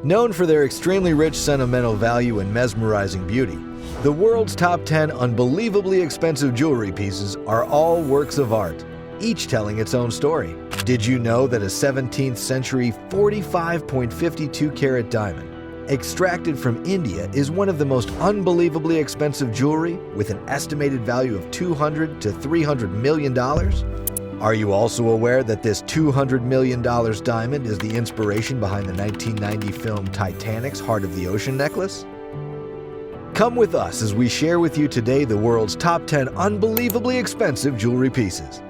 Known for their extremely rich sentimental value and mesmerizing beauty, the world's top 10 unbelievably expensive jewelry pieces are all works of art, each telling its own story. Did you know that a 17th century 45.52 carat diamond extracted from India is one of the most unbelievably expensive jewelry with an estimated value of $200 to $300 million? Are you also aware that this $200 million diamond is the inspiration behind the 1990 film Titanic's Heart of the Ocean necklace? Come with us as we share with you today the world's top 10 unbelievably expensive jewelry pieces.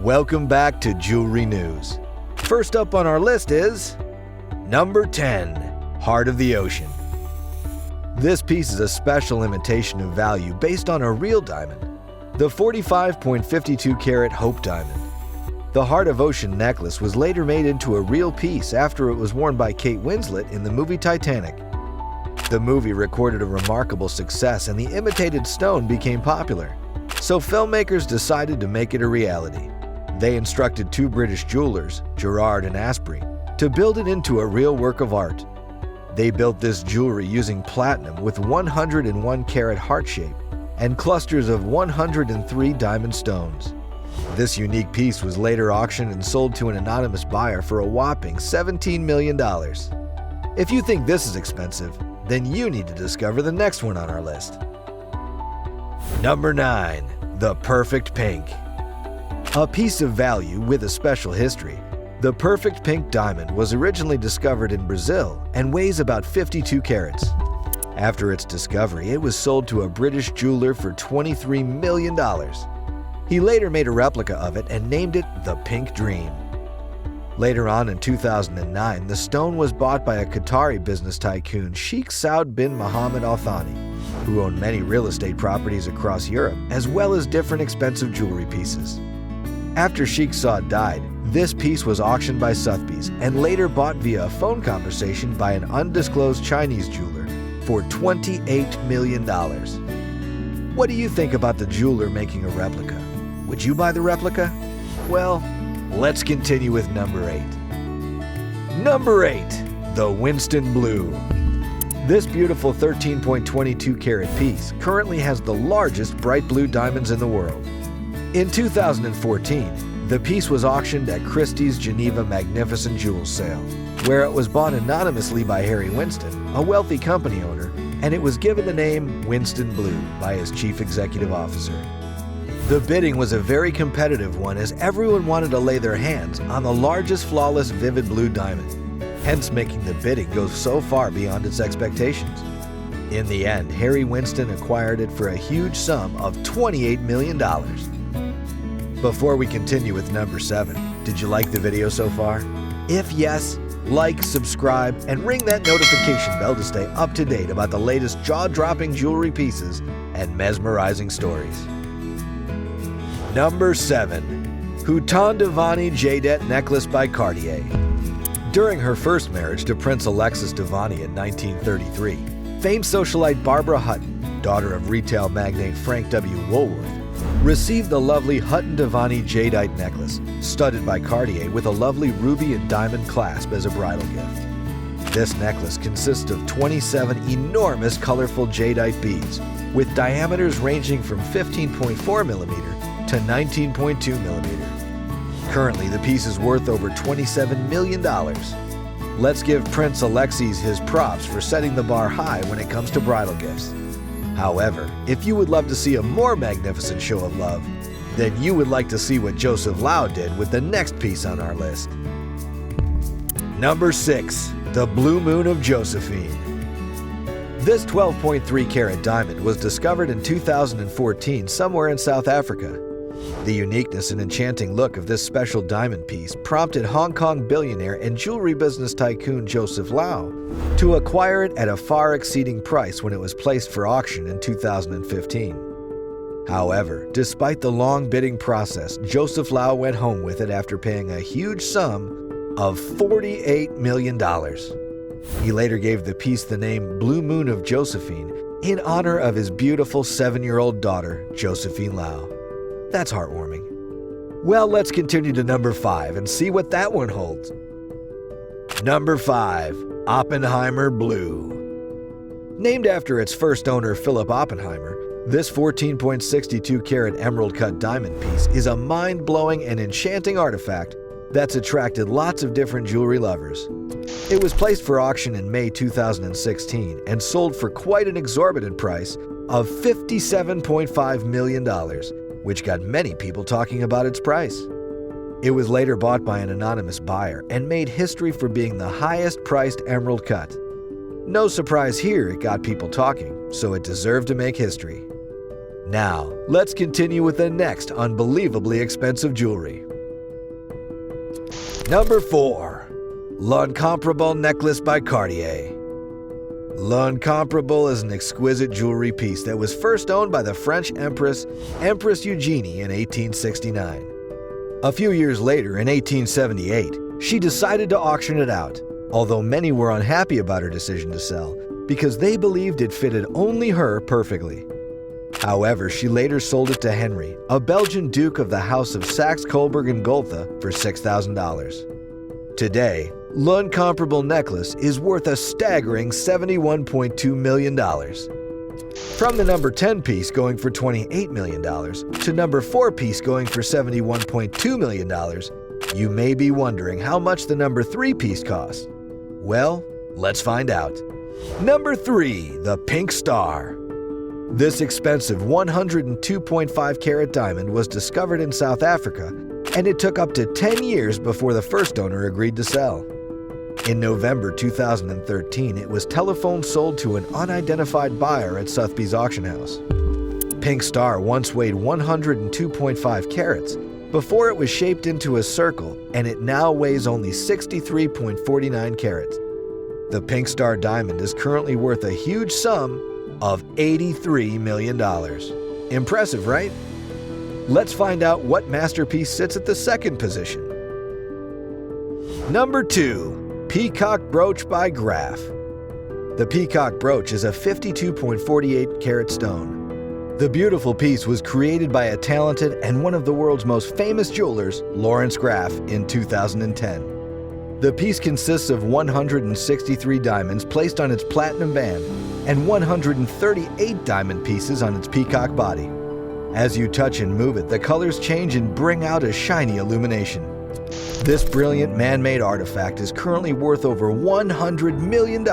Welcome back to Jewelry News. First up on our list is number 10, Heart of the Ocean. This piece is a special imitation of value based on a real diamond, the 45.52 carat Hope diamond. The Heart of Ocean necklace was later made into a real piece after it was worn by Kate Winslet in the movie Titanic. The movie recorded a remarkable success and the imitated stone became popular, so filmmakers decided to make it a reality. They instructed two British jewelers, Gerard and Asprey, to build it into a real work of art. They built this jewelry using platinum with 101 carat heart shape and clusters of 103 diamond stones. This unique piece was later auctioned and sold to an anonymous buyer for a whopping $17 million. If you think this is expensive, then you need to discover the next one on our list. Number 9. The Perfect Pink. A piece of value with a special history, the Perfect Pink diamond was originally discovered in Brazil and weighs about 52 carats. After its discovery, it was sold to a British jeweler for $23 million. He later made a replica of it and named it the Pink Dream. Later on in 2009, the stone was bought by a Qatari business tycoon, Sheikh Saud bin Mohammed Al Thani, who owned many real estate properties across Europe, as well as different expensive jewelry pieces. After Sheikh Saud died, this piece was auctioned by Sotheby's and later bought via a phone conversation by an undisclosed Chinese jeweler for $28 million. What do you think about the jeweler making a replica? Would you buy the replica? Well, let's continue with number 8. Number 8. The Winston Blue. This beautiful 13.22 carat piece currently has the largest bright blue diamonds in the world. In 2014, the piece was auctioned at Christie's Geneva Magnificent Jewels sale, where it was bought anonymously by Harry Winston, a wealthy company owner, and it was given the name Winston Blue by his chief executive officer. The bidding was a very competitive one as everyone wanted to lay their hands on the largest flawless vivid blue diamond, hence making the bidding go so far beyond its expectations. In the end, Harry Winston acquired it for a huge sum of $28 million. Before we continue with number 7, did you like the video so far? If yes, like, subscribe, and ring that notification bell to stay up to date about the latest jaw-dropping jewelry pieces and mesmerizing stories. Number 7. Hutton-Mdivani Jadeite Necklace by Cartier. During her first marriage to Prince Alexis Mdivani in 1933, famed socialite Barbara Hutton, daughter of retail magnate Frank W. Woolworth, received the lovely Hutton-Mdivani Jadeite Necklace, studded by Cartier with a lovely ruby and diamond clasp as a bridal gift. This necklace consists of 27 enormous colorful jadeite beads, with diameters ranging from 15.4 millimeter to 19.2 millimeter. Currently, the piece is worth over $27 million. Let's give Prince Alexis his props for setting the bar high when it comes to bridal gifts. However, if you would love to see a more magnificent show of love, then you would like to see what Joseph Lau did with the next piece on our list. Number 6. The Blue Moon of Josephine. This 12.3 carat diamond was discovered in 2014 somewhere in South Africa. The uniqueness and enchanting look of this special diamond piece prompted Hong Kong billionaire and jewelry business tycoon Joseph Lau to acquire it at a far exceeding price when it was placed for auction in 2015. However, despite the long bidding process, Joseph Lau went home with it after paying a huge sum of $48 million. He later gave the piece the name Blue Moon of Josephine in honor of his beautiful 7-year-old daughter, Josephine Lau. That's heartwarming. Well, let's continue to number 5 and see what that one holds. Number 5. Oppenheimer Blue. Named after its first owner, Philip Oppenheimer, this 14.62 karat emerald-cut diamond piece is a mind-blowing and enchanting artifact that's attracted lots of different jewelry lovers. It was placed for auction in May 2016 and sold for quite an exorbitant price of $57.5 million, which got many people talking about its price. It was later bought by an anonymous buyer and made history for being the highest-priced emerald cut. No surprise here, it got people talking, so it deserved to make history. Now, let's continue with the next unbelievably expensive jewelry. Number 4. L'Incomparable Necklace by Cartier. L'Incomparable is an exquisite jewelry piece that was first owned by the French Empress Eugénie in 1869. A few years later, in 1878, she decided to auction it out, although many were unhappy about her decision to sell because they believed it fitted only her perfectly. However, she later sold it to Henry, a Belgian duke of the House of Saxe-Coburg and Gotha, for $6,000. Today, L'Incomparable Necklace is worth a staggering $71.2 million. From the number 10 piece going for $28 million to number 4 piece going for $71.2 million, you may be wondering how much the number 3 piece cost. Well, let's find out. Number 3. The Pink Star. This expensive 102.5 karat diamond was discovered in South Africa, and it took up to 10 years before the first owner agreed to sell. In November 2013, it was telephone sold to an unidentified buyer at Sotheby's auction house. Pink Star once weighed 102.5 carats before it was shaped into a circle, and it now weighs only 63.49 carats. The Pink Star diamond is currently worth a huge sum of $83 million. Impressive, right? Let's find out what masterpiece sits at the second position. Number 2. Peacock Brooch by Graff. The Peacock Brooch is a 52.48 karat stone. The beautiful piece was created by a talented and one of the world's most famous jewelers, Lawrence Graff, in 2010. The piece consists of 163 diamonds placed on its platinum band and 138 diamond pieces on its peacock body. As you touch and move it, the colors change and bring out a shiny illumination. This brilliant man-made artifact is currently worth over $100 million.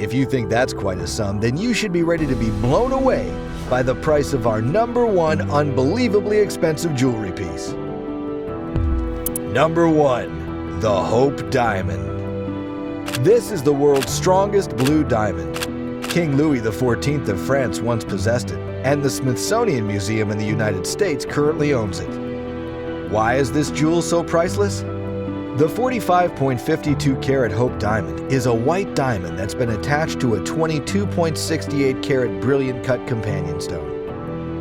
If you think that's quite a sum, then you should be ready to be blown away by the price of our number 1 unbelievably expensive jewelry piece. Number 1. The Hope Diamond. This is the world's strongest blue diamond. King Louis XIV of France once possessed it, and the Smithsonian Museum in the United States currently owns it. Why is this jewel so priceless? The 45.52 karat Hope Diamond is a white diamond that's been attached to a 22.68 karat brilliant cut companion stone.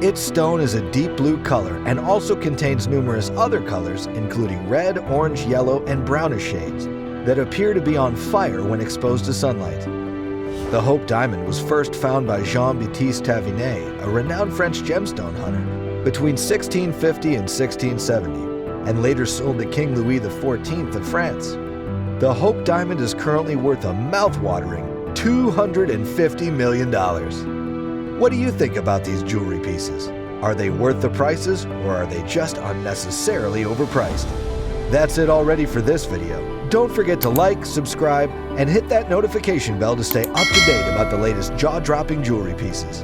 Its stone is a deep blue color and also contains numerous other colors, including red, orange, yellow, and brownish shades that appear to be on fire when exposed to sunlight. The Hope Diamond was first found by Jean-Baptiste Tavernier, a renowned French gemstone hunter, between 1650 and 1670, and later sold to King Louis XIV of France. The Hope Diamond is currently worth a mouth-watering $250 million. What do you think about these jewelry pieces? Are they worth the prices, or are they just unnecessarily overpriced? That's it already for this video. Don't forget to like, subscribe, and hit that notification bell to stay up to date about the latest jaw-dropping jewelry pieces.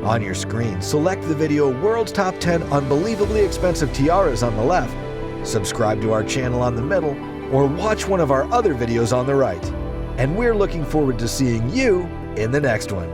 On your screen, select the video World's Top 10 Unbelievably Expensive Tiaras on the left, subscribe to our channel on the middle, or watch one of our other videos on the right. And we're looking forward to seeing you in the next one.